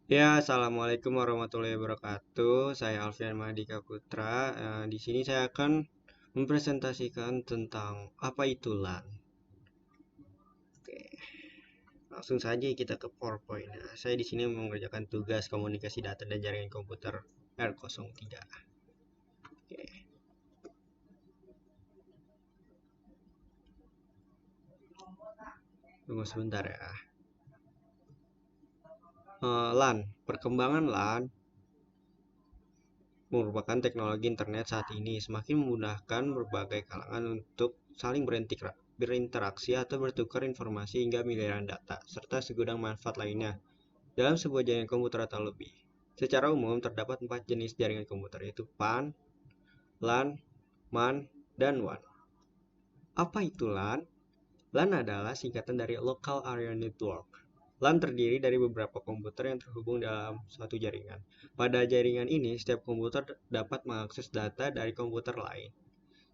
Ya, assalamualaikum warahmatullahi wabarakatuh. Saya Alfian Mahadika Putra. Di sini saya akan mempresentasikan tentang apa itu LAN. Oke, langsung saja kita ke PowerPoint. Saya di sini mengerjakan tugas komunikasi data dan jaringan komputer R03. Oke, tunggu sebentar ya. LAN, perkembangan LAN merupakan teknologi internet saat ini semakin memudahkan berbagai kalangan untuk saling berinteraksi atau bertukar informasi hingga miliaran data, serta segudang manfaat lainnya dalam sebuah jaringan komputer atau lebih. Secara umum, terdapat 4 jenis jaringan komputer, yaitu PAN, LAN, MAN, dan WAN. Apa itu LAN? LAN adalah singkatan dari Local Area Network. LAN terdiri dari beberapa komputer yang terhubung dalam suatu jaringan. Pada jaringan ini, setiap komputer dapat mengakses data dari komputer lain.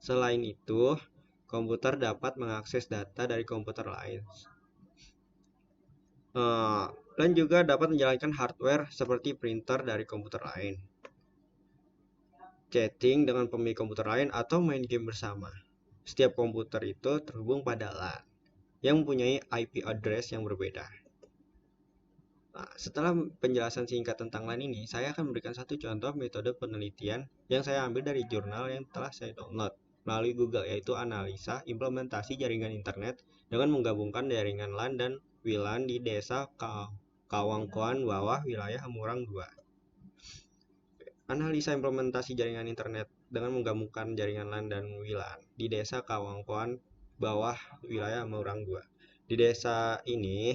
Selain itu, komputer dapat mengakses data dari komputer lain. Dan juga dapat menjalankan hardware seperti printer dari komputer lain, chatting dengan pemilik komputer lain, atau main game bersama. Setiap komputer itu terhubung pada LAN yang mempunyai IP address yang berbeda. Nah, setelah penjelasan singkat tentang LAN ini, saya akan memberikan satu contoh metode penelitian yang saya ambil dari jurnal yang telah saya download melalui Google, yaitu analisa implementasi jaringan internet dengan menggabungkan jaringan LAN dan WLAN di desa Kawangkoan bawah wilayah Hamurang 2. Analisa implementasi jaringan internet dengan menggabungkan jaringan LAN dan WLAN di desa Kawangkoan bawah wilayah Hamurang 2. Di desa ini,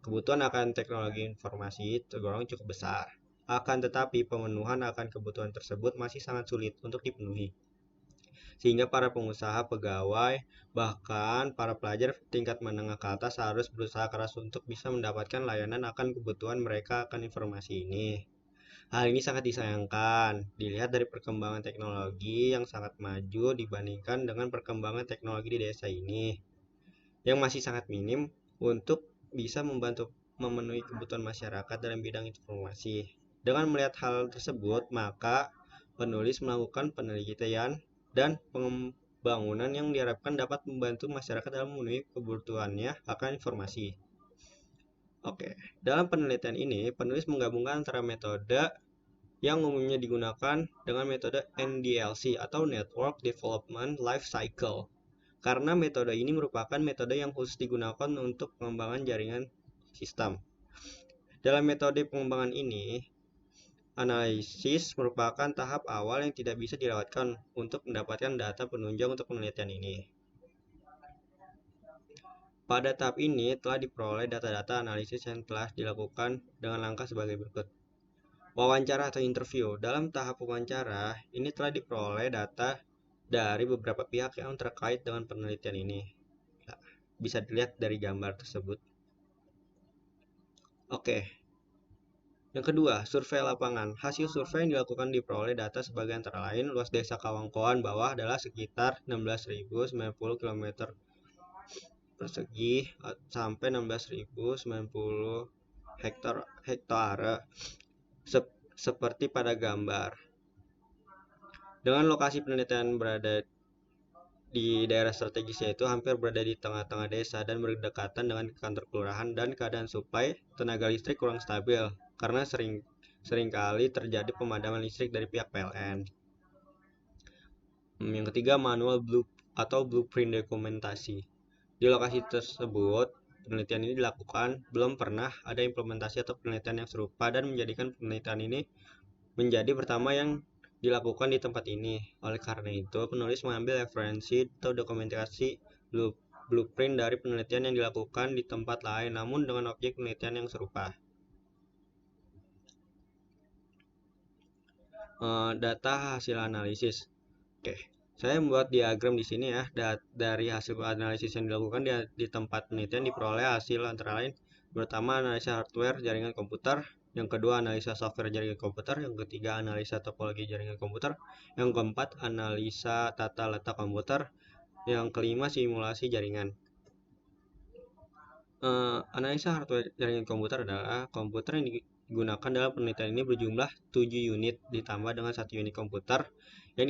kebutuhan akan teknologi informasi tergolong cukup besar. Akan tetapi, pemenuhan akan kebutuhan tersebut masih sangat sulit untuk dipenuhi. Sehingga para pengusaha, pegawai, bahkan para pelajar tingkat menengah ke atas harus berusaha keras untuk bisa mendapatkan layanan akan kebutuhan mereka akan informasi ini. Hal ini sangat disayangkan, dilihat dari perkembangan teknologi yang sangat maju dibandingkan dengan perkembangan teknologi di desa ini, yang masih sangat minim untuk bisa membantu memenuhi kebutuhan masyarakat dalam bidang informasi. Dengan melihat hal tersebut, maka penulis melakukan penelitian dan pembangunan yang diharapkan dapat membantu masyarakat dalam memenuhi kebutuhannya akan informasi. Oke, dalam penelitian ini, penulis menggabungkan antara metode yang umumnya digunakan dengan metode NDLC atau Network Development Life Cycle, karena metode ini merupakan metode yang khusus digunakan untuk pengembangan jaringan sistem. Dalam metode pengembangan ini, analisis merupakan tahap awal yang tidak bisa dilewatkan untuk mendapatkan data penunjang untuk penelitian ini. Pada tahap ini telah diperoleh data-data analisis yang telah dilakukan dengan langkah sebagai berikut. Wawancara atau interview. Dalam tahap wawancara, ini telah diperoleh data dari beberapa pihak yang terkait dengan penelitian ini. Bisa dilihat dari gambar tersebut. Oke. Yang kedua, survei lapangan. Hasil survei yang dilakukan diperoleh data sebagai antara lain luas desa Kawangkoan bawah adalah sekitar 16.090 km persegi sampai 16.090 hektare seperti pada gambar. Dengan lokasi penelitian berada di daerah strategis, yaitu hampir berada di tengah-tengah desa dan berdekatan dengan kantor kelurahan, dan keadaan suplai tenaga listrik kurang stabil karena seringkali terjadi pemadaman listrik dari pihak PLN. Yang ketiga, manual blueprint dokumentasi. Di lokasi tersebut, penelitian ini dilakukan, belum pernah ada implementasi atau penelitian yang serupa dan menjadikan penelitian ini menjadi pertama yang dilakukan di tempat ini. Oleh karena itu, penulis mengambil referensi atau dokumentasi blueprint dari penelitian yang dilakukan di tempat lain, namun dengan objek penelitian yang serupa. Data hasil analisis. Oke, saya membuat diagram di sini ya. Dari hasil analisis yang dilakukan di tempat penelitian diperoleh hasil antara lain: pertama, analisa hardware jaringan komputer; yang kedua, analisa software jaringan komputer; yang ketiga, analisa topologi jaringan komputer; yang keempat, analisa tata letak komputer; yang kelima, simulasi jaringan. Analisa hardware jaringan komputer adalah komputer yang digunakan dalam penelitian ini berjumlah 7 unit ditambah dengan 1 unit komputer yang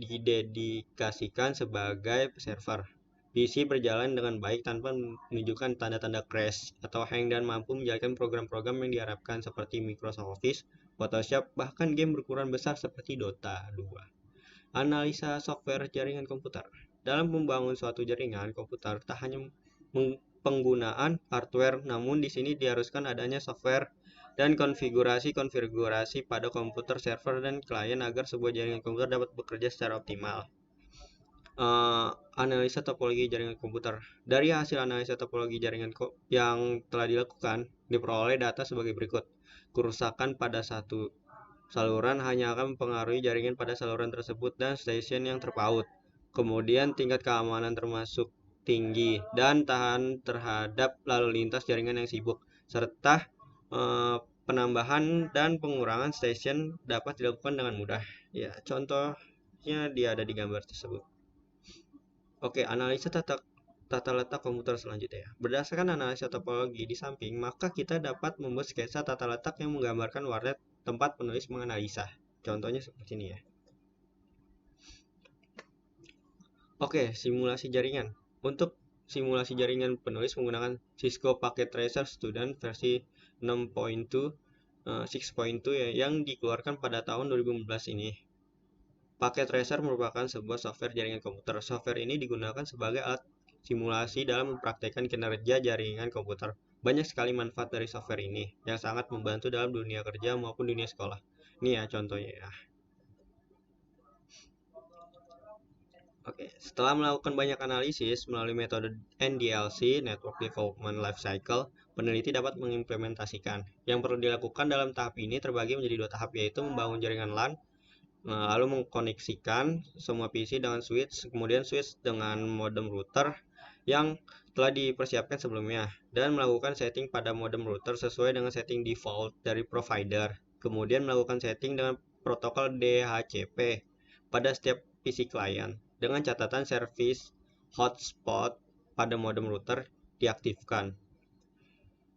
didedikasikan sebagai server. PC berjalan dengan baik tanpa menunjukkan tanda-tanda crash atau hang dan mampu menjalankan program-program yang diharapkan seperti Microsoft Office, Photoshop, bahkan game berukuran besar seperti Dota 2. Analisa software jaringan komputer. Dalam membangun suatu jaringan komputer, tak hanya penggunaan hardware, namun di sini diharuskan adanya software dan konfigurasi pada komputer server dan klien agar sebuah jaringan komputer dapat bekerja secara optimal. Analisa topologi jaringan komputer. Dari hasil analisa topologi jaringan yang telah dilakukan, diperoleh data sebagai berikut. Kerusakan pada satu saluran hanya akan mempengaruhi jaringan pada saluran tersebut dan stasiun yang terpaut. Kemudian tingkat keamanan termasuk tinggi dan tahan terhadap lalu lintas jaringan yang sibuk, serta penambahan dan pengurangan stasiun dapat dilakukan dengan mudah. Ya, contohnya dia ada di gambar tersebut. Oke, analisa tata letak komputer selanjutnya. Berdasarkan analisa topologi di samping, maka kita dapat membuat sketsa tata letak yang menggambarkan warnet tempat penulis menganalisa. Contohnya seperti ini ya. Oke, simulasi jaringan. Untuk simulasi jaringan penulis menggunakan Cisco Packet Tracer Student versi 6.2 ya, yang dikeluarkan pada tahun 2015 ini. Packet Tracer merupakan sebuah software jaringan komputer. Software ini digunakan sebagai alat simulasi dalam mempraktekkan kinerja jaringan komputer. Banyak sekali manfaat dari software ini yang sangat membantu dalam dunia kerja maupun dunia sekolah. Ini ya contohnya ya. Oke, setelah melakukan banyak analisis melalui metode NDLC, Network Development Lifecycle, peneliti dapat mengimplementasikan. Yang perlu dilakukan dalam tahap ini terbagi menjadi 2 tahap, yaitu membangun jaringan LAN, lalu mengkoneksikan semua PC dengan switch, kemudian switch dengan modem router yang telah dipersiapkan sebelumnya, dan melakukan setting pada modem router sesuai dengan setting default dari provider. Kemudian melakukan setting dengan protokol DHCP pada setiap PC klien, dengan catatan service hotspot pada modem router diaktifkan.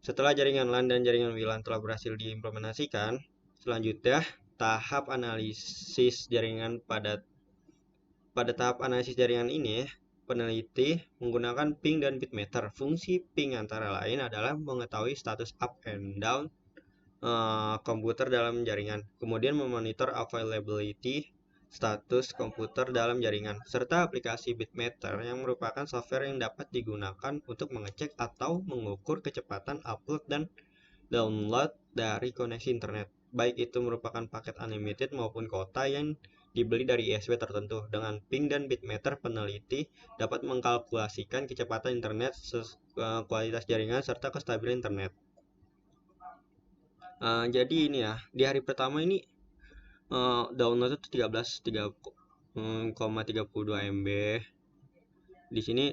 Setelah jaringan LAN dan jaringan WLAN telah berhasil diimplementasikan, selanjutnya tahap analisis jaringan. Pada tahap analisis jaringan ini, peneliti menggunakan ping dan bitmeter. Fungsi ping antara lain adalah mengetahui status up and down komputer dalam jaringan, kemudian memonitor availability status komputer dalam jaringan, serta aplikasi bitmeter yang merupakan software yang dapat digunakan untuk mengecek atau mengukur kecepatan upload dan download dari koneksi internet, baik itu merupakan paket unlimited maupun kuota yang dibeli dari ISP tertentu. Dengan ping dan bitmeter, peneliti dapat mengkalkulasikan kecepatan internet, kualitas jaringan, serta kestabilan internet. Jadi ini ya, di hari pertama ini download itu 13,32 MB. Di sini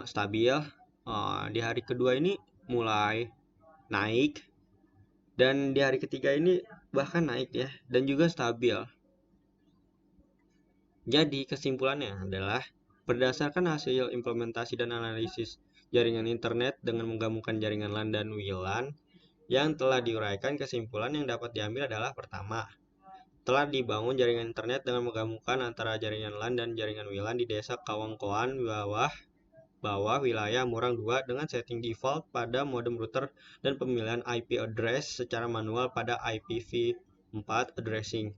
stabil. Di hari kedua ini mulai naik, dan di hari ketiga ini bahkan naik ya, dan juga stabil. Jadi kesimpulannya adalah berdasarkan hasil implementasi dan analisis jaringan internet dengan menggabungkan jaringan LAN dan WLAN yang telah diuraikan, kesimpulan yang dapat diambil adalah: pertama, telah dibangun jaringan internet dengan menggabungkan antara jaringan LAN dan jaringan WLAN di desa Kawangkoan bawah wilayah Murang 2 dengan setting default pada modem router dan pemilihan IP address secara manual pada IPv4 addressing.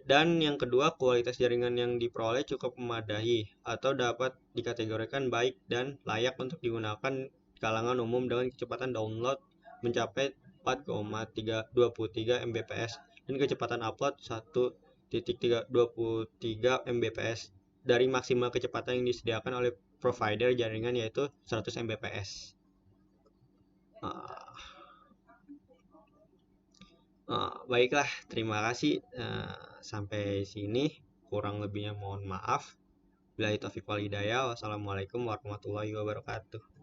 Dan yang kedua, kualitas jaringan yang diperoleh cukup memadai atau dapat dikategorikan baik dan layak untuk digunakan kalangan umum dengan kecepatan download mencapai 4,23 Mbps dan kecepatan upload 1,23 Mbps dari maksimal kecepatan yang disediakan oleh provider jaringan, yaitu 100 Mbps. Baiklah, terima kasih. Sampai sini, kurang lebihnya mohon maaf. Billahi taufiq wal hidayah. Wassalamualaikum warahmatullahi wabarakatuh.